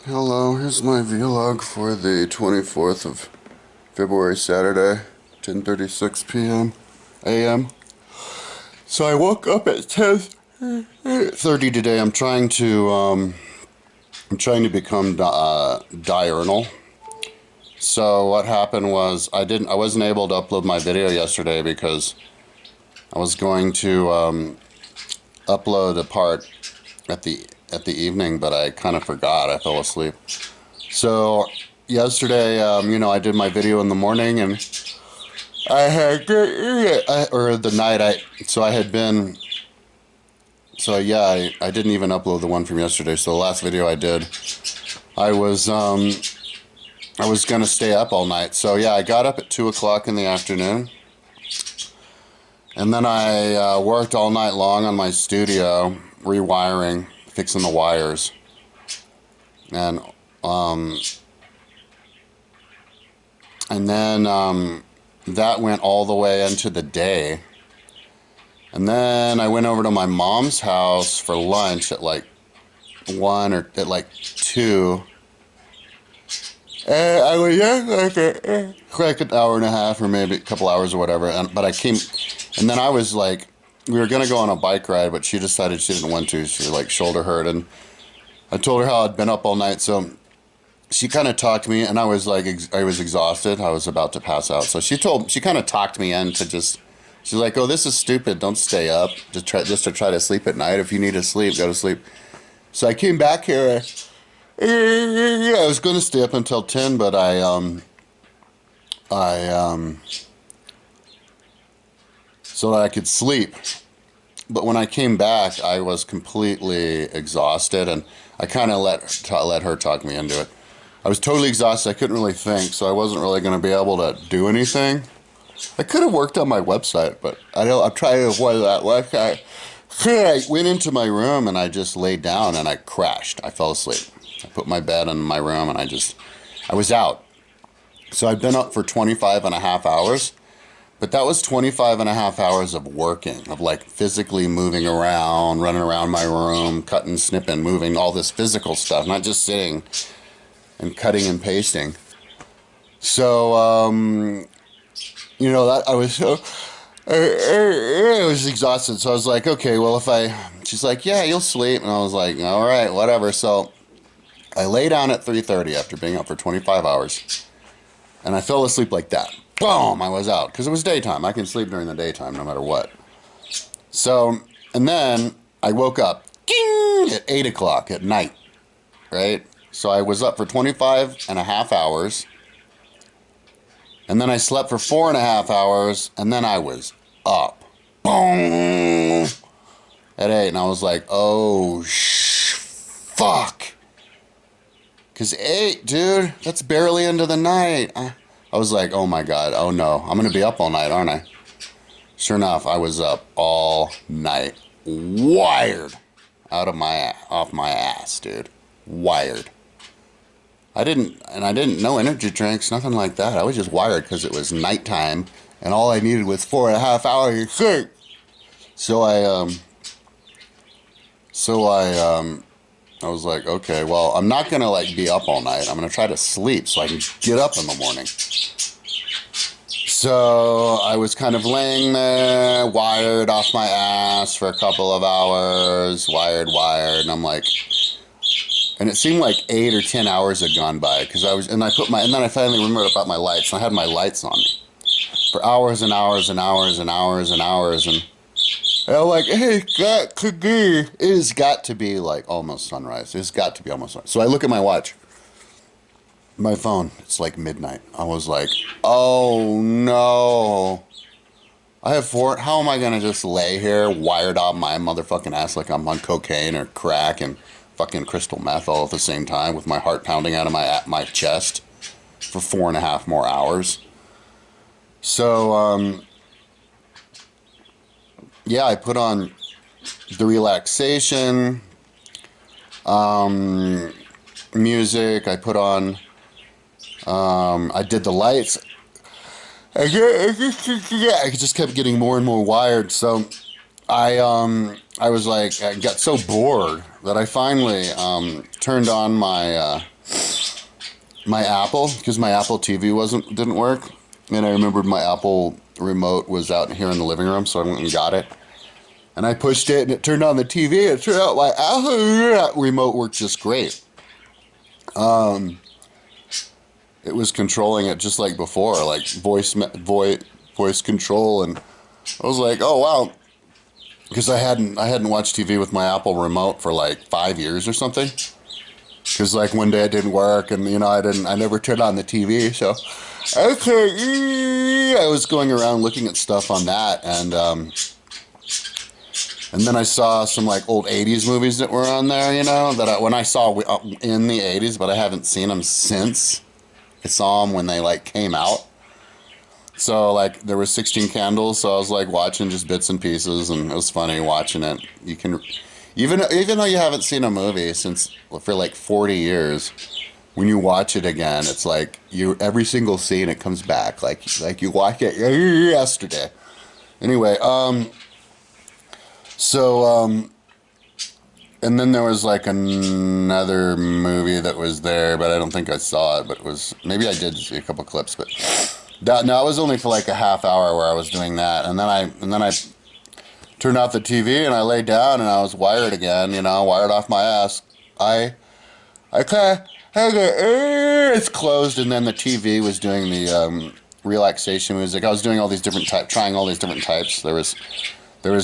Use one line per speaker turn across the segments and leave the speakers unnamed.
Hello, here's my vlog for the 24th of February, Saturday, 10:36 p.m. a.m. So I woke up at 10:30 today. I'm trying to become diurnal. So what happened was I wasn't able to upload my video yesterday because I was going to upload a part at the evening, but I kind of forgot. I fell asleep. So yesterday, I did my video in the morning, and I had or the night. I didn't even upload the one from yesterday. So the last video I did, I was gonna stay up all night. So yeah, I got up at 2 o'clock in the afternoon, and then I worked all night long on my studio, rewiring, fixing the wires, and then that went all the way into the day. And then I went over to my mom's house for lunch at like 1 or at like 2. And I was there like an hour and a half or maybe a couple hours or whatever. But I came, and then I was like, we were going to go on a bike ride, but she decided she didn't want to. She like shoulder hurt. And I told her how I'd been up all night. So she kind of talked me, and I was like, I was exhausted. I was about to pass out. So she kind of talked me into just, she's like, oh, this is stupid. Don't stay up. Just to try to sleep at night. If you need to sleep, go to sleep. So I came back here. I was going to stay up until 10, but so that I could sleep. But when I came back, I was completely exhausted, and I kind of let her talk me into it. I was totally exhausted. I couldn't really think, so I wasn't really going to be able to do anything. I could have worked on my website, but I'm trying to avoid that website. I went into my room, and I just laid down, and I crashed. I fell asleep. I put my bed in my room, and I was out. So I'd been up for 25 and a half hours, but that was 25 and a half hours of working, of like physically moving around, running around my room, cutting, snipping, moving, all this physical stuff, not just sitting and cutting and pasting. So, that I was so, I was exhausted. So I was like, okay, well, she's like, yeah, you'll sleep. And I was like, all right, whatever. So I lay down at 3:30 after being up for 25 hours, and I fell asleep like that. Boom, I was out, because it was daytime. I can sleep during the daytime no matter what. So, and then I woke up at 8 o'clock at night, right? So I was up for 25 and a half hours, and then I slept for 4.5 hours, and then I was up. Boom! At 8, and I was like, oh, fuck. Because 8, dude, that's barely into the night. I was like, oh my God, oh no, I'm going to be up all night, aren't I? Sure enough, I was up all night, wired off my ass, dude, wired. I didn't know energy drinks, nothing like that. I was just wired because it was nighttime, and all I needed was 4.5 hours of sleep. So I was like, okay, well, I'm not going to like be up all night. I'm going to try to sleep so I can get up in the morning. So I was kind of laying there, wired off my ass for a couple of hours, wired, and I'm like, and it seemed like 8 or 10 hours had gone by, because and then I finally remembered about my lights, and I had my lights on me for hours and hours and hours and hours and hours, and I'm like, hey, it has got to be like almost sunrise. It's got to be almost sunrise. So I look at my watch, my phone, it's like midnight. I was like, oh no. I have 4, how am I going to just lay here wired out my motherfucking ass like I'm on cocaine or crack and fucking crystal meth all at the same time with my heart pounding out of my chest for 4.5 more hours? So, yeah, I put on the relaxation music. I put on, I did the lights. I just kept getting more and more wired. So I was like, I got so bored that I finally turned on my Apple, because my Apple TV didn't work, and I remembered my Apple remote was out here in the living room, so I went and got it. And I pushed it, and it turned on the TV. It turned out my Apple remote worked just great. It was controlling it just like before, like voice control, and I was like, oh wow, because I hadn't watched TV with my Apple remote for like 5 years or something. Because like one day it didn't work, and I never turned on the TV, so okay, I was going around looking at stuff on that, and then I saw some like old 80s movies that were on there, when I saw in the 80s, but I haven't seen them since. I saw them when they like came out. So like there was 16 Candles, so I was like watching just bits and pieces, and it was funny watching it. You can, even though you haven't seen a movie for like 40 years, when you watch it again, it's like every single scene it comes back like you watched it yesterday. Anyway, and then there was like another movie that was there, but I don't think I saw it. But maybe I did see a couple clips, but it was only for like a half hour where I was doing that, and then I turned off the TV and I laid down and I was wired again, wired off my ass. It's closed, and then the TV was doing the relaxation music. I was doing all these different trying all these different types. There was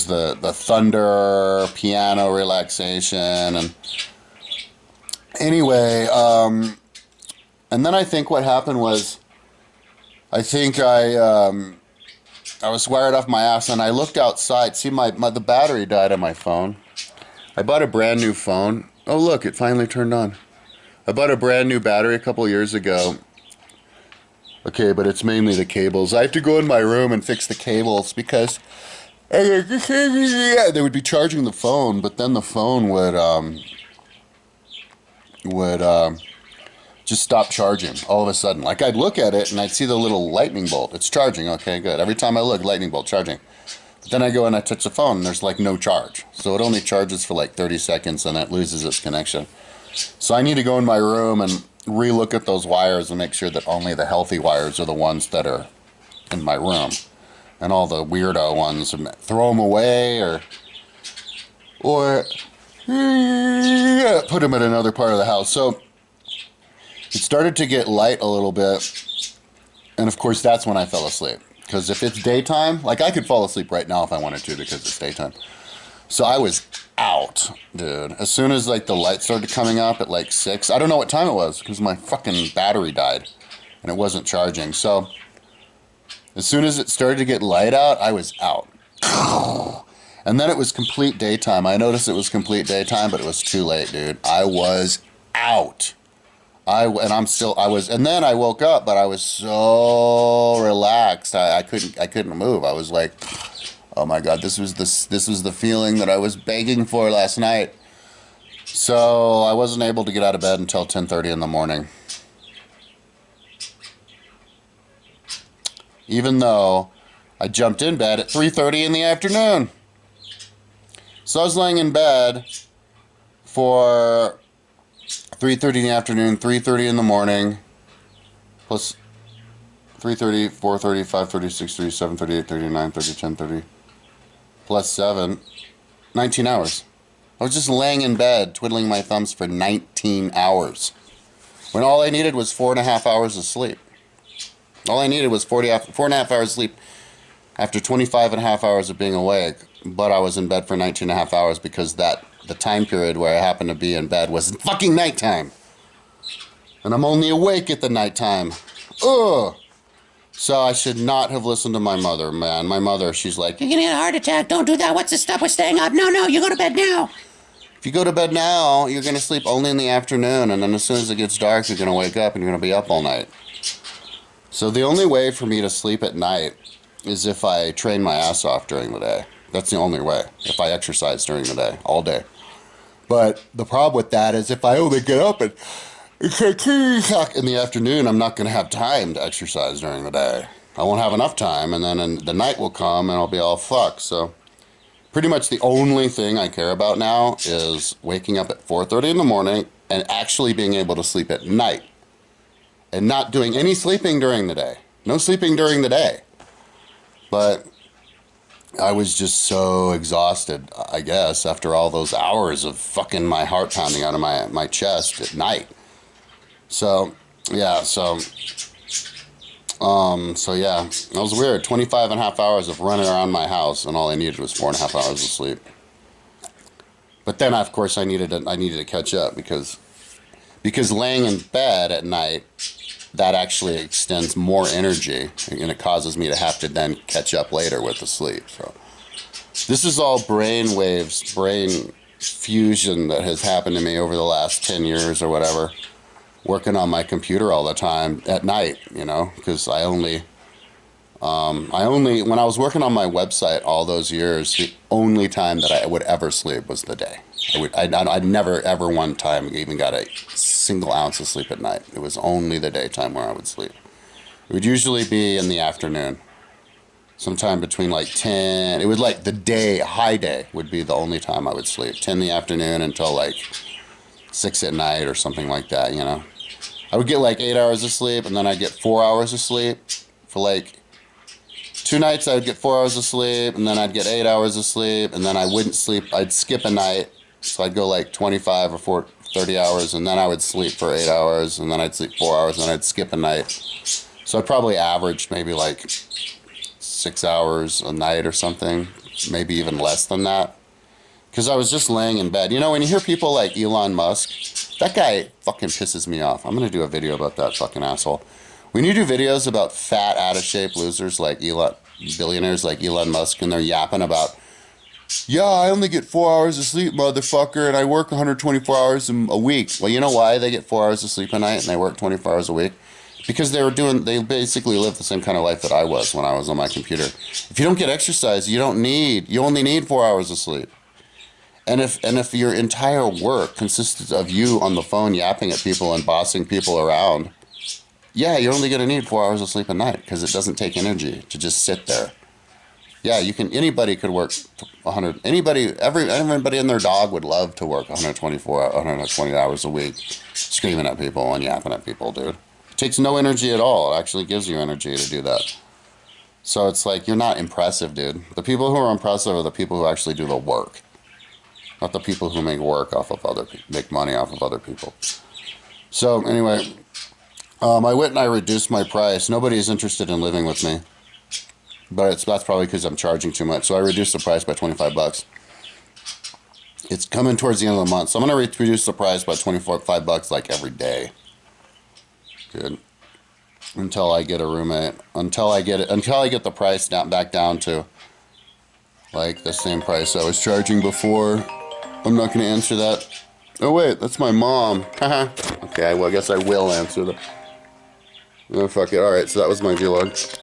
the thunder piano relaxation, and anyway, and then I think what happened was, I was wired off my ass, and I looked outside. See, the battery died on my phone. I bought a brand new phone. Oh look, it finally turned on. I bought a brand new battery a couple years ago. Okay, but it's mainly the cables. I have to go in my room and fix the cables because they would be charging the phone, but then the phone would just stop charging all of a sudden. Like I'd look at it and I'd see the little lightning bolt. It's charging. Okay, good. Every time I look, lightning bolt charging. But then I go and I touch the phone and there's like no charge. So it only charges for like 30 seconds and it loses its connection. So I need to go in my room and re-look at those wires and make sure that only the healthy wires are the ones that are in my room. And all the weirdo ones, throw them away or put them in another part of the house. So it started to get light a little bit, and of course that's when I fell asleep. Because if it's daytime, like I could fall asleep right now if I wanted to because it's daytime. So I was out, dude. As soon as like the light started coming up at like 6, I don't know what time it was because my fucking battery died and it wasn't charging. So as soon as it started to get light out, I was out. And then it was complete daytime. I noticed it was complete daytime, but it was too late, dude. I was out. And then I woke up, but I was so relaxed. I couldn't move. I was like, oh my God, this was the feeling that I was begging for last night. So I wasn't able to get out of bed until 10:30 in the morning. Even though I jumped in bed at 3:30 in the afternoon. So I was laying in bed for 3:30 in the afternoon, 3:30 in the morning, plus 3:30, 4:30, 5:30, 6:30, 7:30, 8:30, 9:30, 10:30, plus 7, 19 hours. I was just laying in bed, twiddling my thumbs for 19 hours. When all I needed was 4.5 hours of sleep. All I needed was 4.5 hours of sleep after 25.5 hours of being awake, but I was in bed for 19.5 hours because the time period where I happened to be in bed was fucking nighttime. And I'm only awake at the nighttime. Ugh. So I should not have listened to my mother, man. My mother, she's like, you're gonna get a heart attack. Don't do that. What's this stuff with staying up? No, you go to bed now. If you go to bed now, you're gonna sleep only in the afternoon, and then as soon as it gets dark, you're gonna wake up and you're gonna be up all night. So the only way for me to sleep at night is if I train my ass off during the day. That's the only way. If I exercise during the day, all day. But the problem with that is if I only get up at in the afternoon, I'm not going to have time to exercise during the day. I won't have enough time, and then the night will come and I'll be all fucked. So Pretty much the only thing I care about now is waking up at 4:30 in the morning and actually being able to sleep at night and not doing any sleeping during the day. No sleeping during the day. But I was just so exhausted, I guess, after all those hours of fucking my heart pounding out of my chest at night. So, yeah, so yeah, that was weird. 25 and a half hours of running around my house, and all I needed was 4.5 hours of sleep. But then, of course, I needed to catch up because laying in bed at night, that actually extends more energy, and it causes me to have to then catch up later with the sleep. So this is all brain waves, brain fusion that has happened to me over the last 10 years or whatever, working on my computer all the time at night, you know, because I only, when I was working on my website all those years, the only time that I would ever sleep was the day. I'd never ever one time even got a single ounce of sleep at night. It was only the daytime where I would sleep. It would usually be in the afternoon, sometime between like 10. It would like the day, high day would be the only time I would sleep. 10 in the afternoon until like 6 at night or something like that, you know. I would get like 8 hours of sleep, and then I'd get 4 hours of sleep. For like 2 nights I would get 4 hours of sleep, and then I'd get 8 hours of sleep, and then I wouldn't sleep. I'd skip a night, so I'd go like 25 or 30 hours, and then I would sleep for 8 hours, and then I'd sleep 4 hours, and then I'd skip a night. So I probably averaged maybe like 6 hours a night or something, maybe even less than that. Because I was just laying in bed. You know, when you hear people like Elon Musk, that guy fucking pisses me off. I'm going to do a video about that fucking asshole. When you do videos about fat, out-of-shape losers like billionaires like Elon Musk, and they're yapping about, yeah, I only get 4 hours of sleep, motherfucker, and I work 124 hours a week. Well, you know why they get 4 hours of sleep a night and they work 24 hours a week? Because they basically live the same kind of life that I was when I was on my computer. If you don't get exercise, you only need 4 hours of sleep. And if your entire work consisted of you on the phone yapping at people and bossing people around, yeah, you're only going to need 4 hours of sleep a night because it doesn't take energy to just sit there. Yeah, anybody could work 100, everybody and their dog would love to work 120 hours a week screaming at people and yapping at people, dude. It takes no energy at all. It actually gives you energy to do that. So it's like, you're not impressive, dude. The people who are impressive are the people who actually do the work. Not the people who make make money off of other people. So anyway, I went and I reduced my price. Nobody's interested in living with me, but that's probably because I'm charging too much. So I reduced the price by $25. It's coming towards the end of the month, so I'm gonna reduce the price by $25 like every day, dude. Until I get a roommate. Until I get the price back down to like the same price I was charging before. I'm not going to answer that. Oh, wait, that's my mom. Okay, well, I guess I will answer that. Oh, fuck it. All right, so that was my vlog.